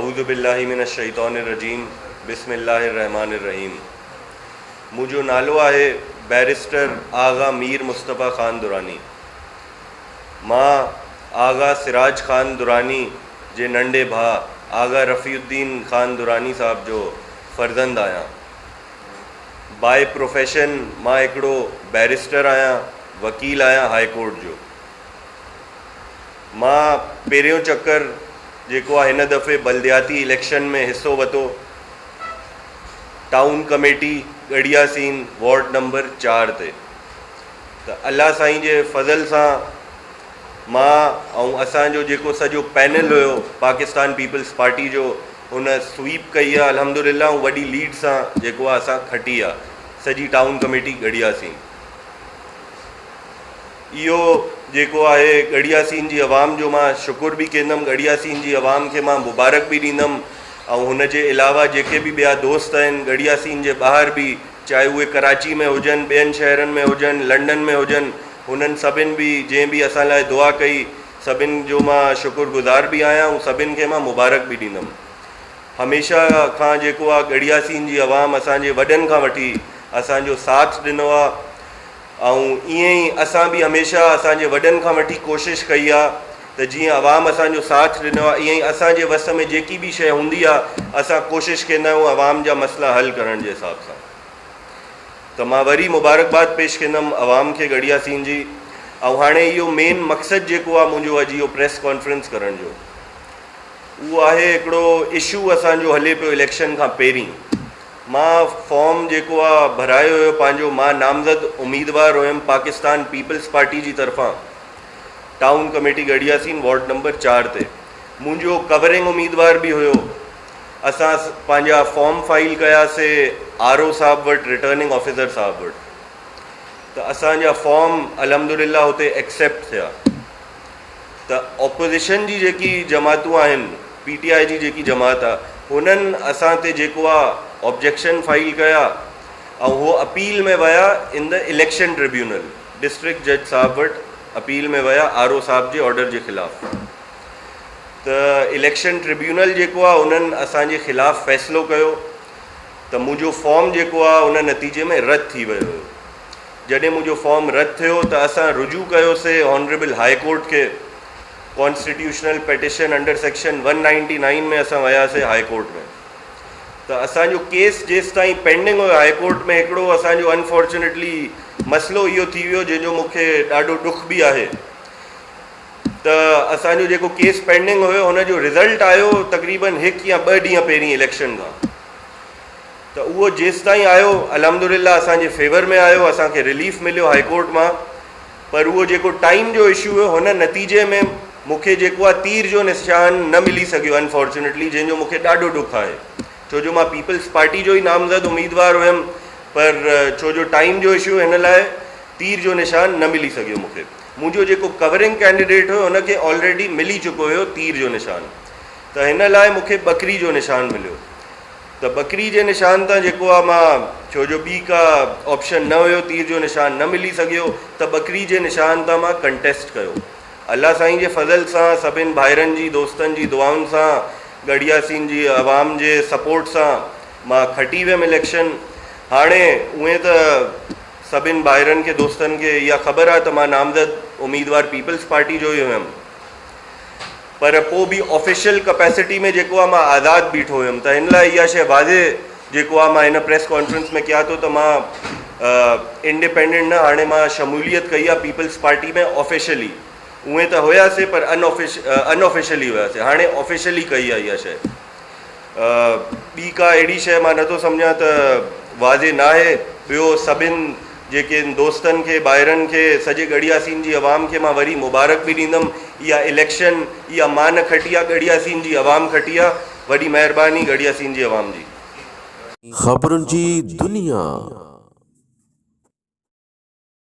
अऊज़ु बिल्लाहि मिनश शैतानिर रजीम बिस्मिल्लाहिर्रहमानिर्रहीम। मुंहिंजो नालो आहे बैरिस्टर आगा मीर मुस्तफ़ा ख़ान दुरानी। मां आगा सिराज ख़ान दुरानी जे नंढे भाउ आगा रफ़ीउद्दीन ख़ान दुरानी साहब जो फ़र्ज़ंद आहियां। बाय प्रोफेशन मां हिकिड़ो बैरिस्टर आहियां, वकील आहियां हाई कोर्ट जो। मां पहिरियों चक्कर जेको आहे हिन दफ़े बल्दियाती इलेक्शन में हिस्सो वरितो, टाउन कमेटी गढ़िया सीन वार्ड नंबर 4 ते। त अल्लाह साईं जे फज़ल सां मां ऐं असांजो जेको सॼो पैनल हुयो पाकिस्तान पीपल्स पार्टी जो, हुन स्वीप कई आहे अल्हम्दुलिल्लाह, ऐं वॾी लीड सां जेको आहे असां खटी आहे सॼी टाउन कमेटी गढ़िया सीन। इहो जेको आहे गढ़िया सीन जी आवाम जो मां शुक्र बि कंदुमि, गढ़िया सीन जी आवाम खे मां मुबारक बि ॾींदुमि। ऐं हुन जे अलावा जेके बि ॿिया दोस्त आहिनि गढ़िया सीन जे ॿाहिरि बि, चाहे उहे कराची में हुजनि, ॿियनि शहरनि में हुजनि, लंडन में हुजनि, हुननि सभिनि बि जंहिं बि असां लाइ दुआ कई, सभिनि जो मां शुक्रगुज़ार बि आहियां ऐं सभिनि खे मां मुबारक बि ॾींदुमि। हमेशह खां जेको आहे गढ़िया सीन जी आवाम असांजे वॾनि खां वठी असांजो साथ ॾिनो आहे, ऐं ईअं ई असां बि हमेशह असांजे वॾनि खां वठी कोशिशि कई आहे त जीअं आवाम असांजो साथ ॾिनो आहे, ईअं ई असांजे वस में जेकी बि शइ हूंदी आहे असां कोशिशि कंदा आहियूं आवाम जा मसइला हल करण जे हिसाब सां। त मां वरी मुबारकबाद पेश कंदुमि आवाम खे गढ़िया सीन जी। ऐं हाणे इहो मेन मक़सदु जेको आहे मुंहिंजो अॼु इहो प्रेस कॉन्फ्रेंस करण जो, उहो आहे हिकिड़ो इशू असांजो हले पियो इलेक्शन खां पहिरीं। मां फॉर्म जेको आहे भरायो हुयो पंहिंजो, मां नामज़द उम्मीदवार हुयुमि पाकिस्तान पीपल्स पार्टी जी तरफ़ां टाउन कमेटी गढ़िया सीन वार्ड नंबर 4 ते। मुंहिंजो कवरिंग उम्मीदवार बि हुयो। असां पंहिंजा फॉर्म फाइल कयासीं RO साहब वटि, रिटर्निंग ऑफिसर साहब वटि। त असांजा फॉर्म अल्हम्दुलिल्लाह हुते एक्सेप्ट थिया। त ऑपोज़िशन जी जेकी जमातूं आहिनि, PTI जी जेकी जमात आहे, हुननि असां ते जेको आहे ऑब्जेक्शन फाइल कया ऐं उहो अपील में विया in the election tribunal. District जज साहब वटि अपील में विया RO साहब जे ऑर्डर जे ख़िलाफ़। त इलेक्शन ट्रिब्यूनल जेको आहे उन्हनि असांजे ख़िलाफ़ फ़ैसिलो कयो त मुंहिंजो फॉर्म जेको आहे उन नतीजे में रद्द थी वियो हुयो। जॾहिं मुंहिंजो फॉर्म रद्द थियो त असां रुजू कयोसीं ऑनरेबल हाई कोर्ट खे। कॉन्स्टिट्यूशनल पेटिशन अंडर सेक्शन 199 में असां वियासीं हाई कोर्ट में। त असांजो केस जेसि ताईं पेंडिंग हुयो हाई कोर्ट में, हिकिड़ो असांजो अनफॉर्चुनेटली मसइलो इहो थी वियो जंहिंजो मूंखे ॾाढो ॾुख बि आहे। त असांजो जेको केस पेंडिंग हुयो हुनजो रिज़ल्ट आयो तक़रीबन 1 या 2 ॾींहं पहिरीं इलेक्शन खां। त उहो जेसि ताईं आयो अल्हम्दुलिल्लाह असांजे फेवर में आयो, असांखे रिलीफ मिलियो हाई कोर्ट मां। पर उहो जेको टाइम जो इशू हुयो हुन नतीजे में मूंखे जेको आहे तीर जो निशान न मिली सघियो अनफॉर्चुनेटली, जंहिंजो मूंखे ॾाढो ॾुख आहे। छो जो मां पीपल्स पार्टी जो ई नामज़द उम्मीदवार हुयुमि, पर छो जो टाइम जो इशू हिन लाइ तीर जो निशान न मिली सघियो मूंखे। मुंहिंजो जेको कवरिंग कैंडिडेट हुयो हुनखे ऑलरेडी मिली चुको हुयो तीर जो निशान। त हिन लाइ मूंखे बकरी जो निशान मिलियो। त बकरी जे निशान तां जेको आहे मां, छो जो ॿी का ऑप्शन न हुयो, तीर जो निशान न मिली सघियो, त बकरी जे निशान तां मां कंटेस्ट कयो। अल्लाह साईं जे फज़ल सां, सभिनि भाइरनि जी दोस्तनि जी दुआउनि सां, गढ़िया सीन जी आवाम जे सपोर्ट सां मां खटी वियुमि इलेक्शन। हाणे उहे त सभिनि भाइरनि खे दोस्तनि खे इहा ख़बर आहे त मां नामज़द उम्मीदवार पीपल्स पार्टी जो ई हुयुमि, पर पोइ बि ऑफिशियल कैपेसिटी में जेको आहे मां आज़ादु बीठो हुयुमि। त हिन लाइ इहा शइ वाज़े जेको आहे मां हिन प्रेस कॉन्फ्रेंस में कयां थो त मां इंडिपेंडेंट न, हाणे मां शमूलियत कई आहे पीपल्स पार्टी में ऑफिशियली। उहे त हुयासीं पर अनऑफिशियली हुयासीं, हाणे ऑफिशियली कई आहे इहा शइ। ॿी का अहिड़ी शइ मां नथो सम्झां त वाज़े न आहे। ॿियो सभिनि जेके दोस्तनि खे, ॿाहिरनि खे, सॼे गढ़िया सीन जी आवाम खे मां वरी मुबारक बि ॾींदुमि। इहा इलेक्शन इहा मां न खटी आहे, गढ़िया सीन जी आवाम खटी आहे। वॾी महिरबानी गढ़िया सीन जी आवाम जी। ख़बरुनि जी दुनिया।